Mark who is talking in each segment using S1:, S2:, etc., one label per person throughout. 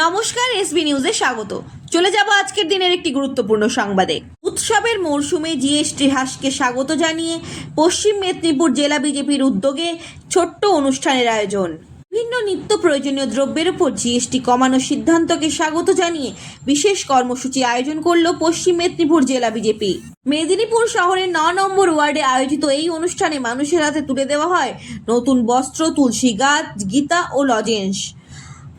S1: নমস্কার, এসবি নিউজে স্বাগত। চলে যাব আজকের দিনের একটি গুরুত্বপূর্ণ সংবাদে। উৎসবের মরশুমে জিএসটি হ্রাসকে স্বাগত জানিয়ে পশ্চিম মেদিনীপুর জেলা বিজেপির উদ্যোগে ছোট্ট অনুষ্ঠানের আয়োজন। বিভিন্ন নিত্য প্রয়োজনীয় দ্রব্যের উপর জিএসটি কমানোর সিদ্ধান্তকে স্বাগত জানিয়ে বিশেষ কর্মসূচি আয়োজন করল পশ্চিম মেদিনীপুর জেলা বিজেপি। মেদিনীপুর শহরের 9 নম্বর ওয়ার্ডে আয়োজিত এই অনুষ্ঠানে মানুষের হাতে তুলে দেওয়া হয় নতুন বস্ত্র, তুলসী গাছ, গীতা ও লজেন্স।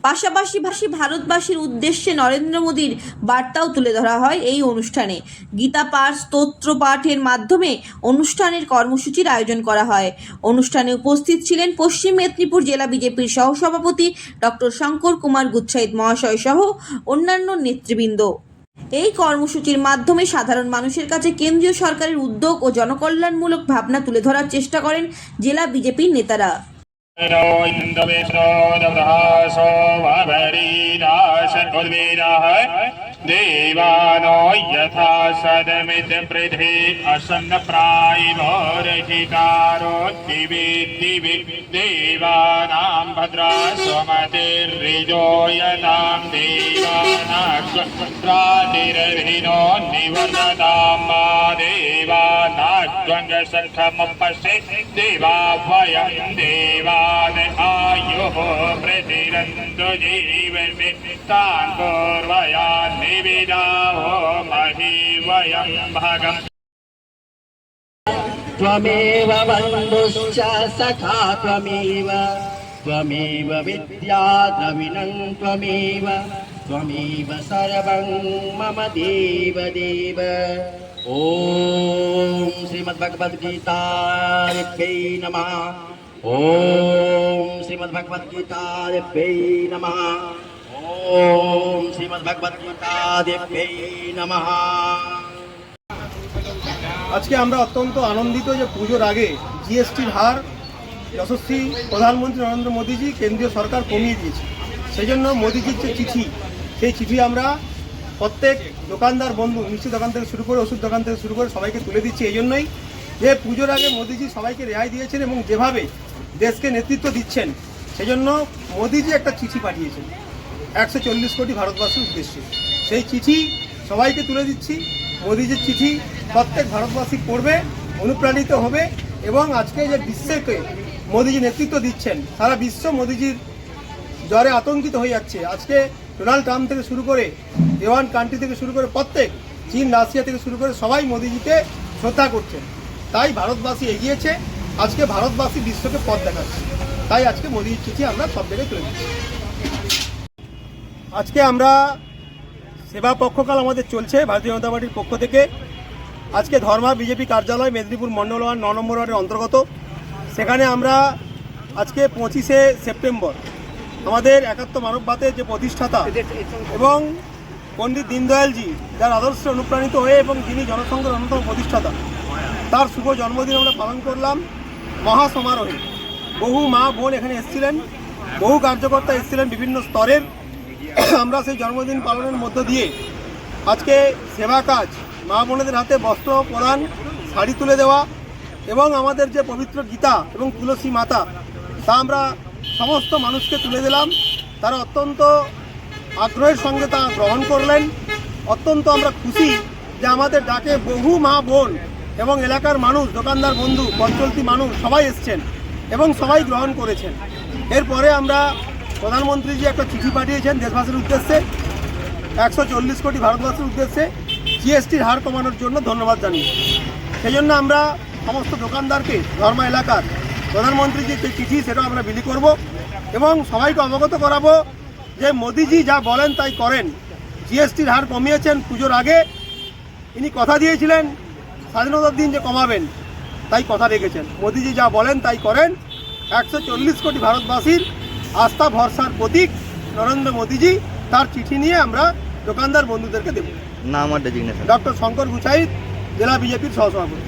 S1: পাশাপাশি ভারতবাসীর উদ্দেশ্যে নরেন্দ্র মোদীর বার্তাও তুলে ধরা হয় এই অনুষ্ঠানে। গীতা পাঠ, স্তোত্র পাঠের মাধ্যমে অনুষ্ঠানের কর্মসূচির আয়োজন করা হয়। অনুষ্ঠানে উপস্থিত ছিলেন পশ্চিম মেদিনীপুর জেলা বিজেপির সহসভাপতি ডক্টর শঙ্কর কুমার গুচ্ছাইত মহাশয় সহ অন্যান্য নেতৃবৃন্দ। এই কর্মসূচির মাধ্যমে সাধারণ মানুষের কাছে কেন্দ্রীয় সরকারের উদ্যোগ ও জনকল্যাণমূলক ভাবনা তুলে ধরার চেষ্টা করেন জেলা বিজেপির নেতারা।
S2: देवानो यथा सदमित पृथ्वी असन्न प्रायिभोरधिकारो दिवि दिवि देवानां भद्रा स्वमतिर्रिजो यतां देवानाग्निर्भिनो निवर्ततां मा देवानाग्निसखमुपस्ये देवा वयं देवान् आयुः प्रतिरन्तु जीवन्ति तान् पूर्वयान् निविदाहो महि वयं भगम्।
S3: त्वमेव बन्धुश्च सखा त्वमेव विद्या द्रविणं त्वमेव सर्वं मम देव देव। ॐ श्रीमद्भगवद्गीतायै नमः। ॐ श्रीमद्भगवद्गीतायै नमः। ओम श्रीमद्भगवद्गीता देव्यै नमः।
S4: আজকে আমরা অত্যন্ত আনন্দিত যে পুজোর আগে জিএসটির হার যশস্বী প্রধানমন্ত্রী নরেন্দ্র মোদীজি কেন্দ্রীয় সরকার কমিয়ে দিয়েছে। সেই জন্য মোদীজির যে চিঠি, সেই চিঠি আমরা প্রত্যেক দোকানদার বন্ধু, মিষ্টি দোকান থেকে শুরু করে ওষুধ দোকান থেকে শুরু করে সবাইকে তুলে দিচ্ছি। এই জন্যই যে পুজোর আগে মোদীজি সবাইকে রেহাই দিয়েছেন এবং যেভাবে দেশকে নেতৃত্ব দিচ্ছেন, সেই জন্য মোদীজি একটা চিঠি পাঠিয়েছেন 140 কোটি ভারতবাসীর উদ্দেশ্যে। সেই চিঠি সবাইকে তুলে দিচ্ছি। মোদীজির চিঠি প্রত্যেক ভারতবাসী পড়বে, অনুপ্রাণিত হবে এবং আজকে যে বিশ্বকে মোদীজি নেতৃত্ব দিচ্ছেন, সারা বিশ্ব মোদীজির জ্বরে আতঙ্কিত হয়ে যাচ্ছে। আজকে ডোনাল্ড ট্রাম্প থেকে শুরু করে A1 কান্ট্রি থেকে শুরু করে প্রত্যেক চীন, রাশিয়া থেকে শুরু করে সবাই মোদীজিকে শ্রদ্ধা করছেন। তাই ভারতবাসী এগিয়েছে। আজকে ভারতবাসী বিশ্বকে পথ দেখাচ্ছে। তাই আজকে মোদীজির চিঠি আমরা সব জায়গায় তুলে দিচ্ছি। আজকে আমরা সেবা পক্ষকাল আমাদের চলছে ভারতীয় জনতা পার্টির পক্ষ থেকে। আজকে ধর্মা বিজেপি কার্যালয় মেদিনীপুর মণ্ডল 9 নম্বর ওয়ার্ডের অন্তর্গত। সেখানে আমরা আজকে 25শে সেপ্টেম্বর আমাদের একাত্ম মানববাদের যে প্রতিষ্ঠাতা এবং পণ্ডিত দীনদয়ালজি, যার আদর্শে অনুপ্রাণিত হয়ে এবং যিনি জনসংঘের অন্যতম প্রতিষ্ঠাতা, তার শুভ জন্মদিন আমরা পালন করলাম মহাসমারোহে। বহু মা বোন এখানে এসেছিলেন, বহু কার্যকর্তা এসেছিলেন বিভিন্ন স্তরের। আমরা সেই জন্মদিন পালনের মধ্য দিয়ে আজকে সেবা কাজ, মা বোনেদের হাতে বস্ত্র প্রদান, শাড়ি তুলে দেওয়া এবং আমাদের যে পবিত্র গীতা এবং তুলসী মাতা, তা আমরা সমস্ত মানুষকে তুলে দিলাম। তারা অত্যন্ত আগ্রহের সঙ্গে তা গ্রহণ করলেন। অত্যন্ত আমরা খুশি যে আমাদের ডাকে বহু মা বোন এবং এলাকার মানুষ, দোকানদার বন্ধু, পথচলতি মানুষ সবাই এসছেন এবং সবাই গ্রহণ করেছেন। এরপরে আমরা প্রধানমন্ত্রীজি একটা চিঠি পাঠিয়েছেন দেশবাসীর উদ্দেশ্যে, 140 কোটি ভারতবাসীর উদ্দেশ্যে জিএসটির হার কমানোর জন্য ধন্যবাদ জানিয়ে। সেই জন্য আমরা সমস্ত দোকানদারকে ধর্মা এলাকার প্রধানমন্ত্রীজির যে চিঠি, সেটা আমরা বিলি করব এবং সবাইকে অবগত করাবো যে মোদিজি যা বলেন তাই করেন। জিএসটির হার কমিয়েছেন পুজোর আগে। ইনি কথা দিয়েছিলেন স্বাধীনতার দিন যে কমাবেন, তাই কথা রেখেছেন। মোদিজি যা বলেন তাই করেন। 140 কোটি ভারতবাসীর আস্থা ভরসার প্রতীক নরেন্দ্র মোদীজি, তার চিঠি নিয়ে আমরা দোকানদার বন্ধুদেরকে দেব।
S5: নাম আর ডেজিগনেশন?
S4: ডক্টর শঙ্কর গুচ্ছাইত, জেলা বিজেপির সহসভাপতি।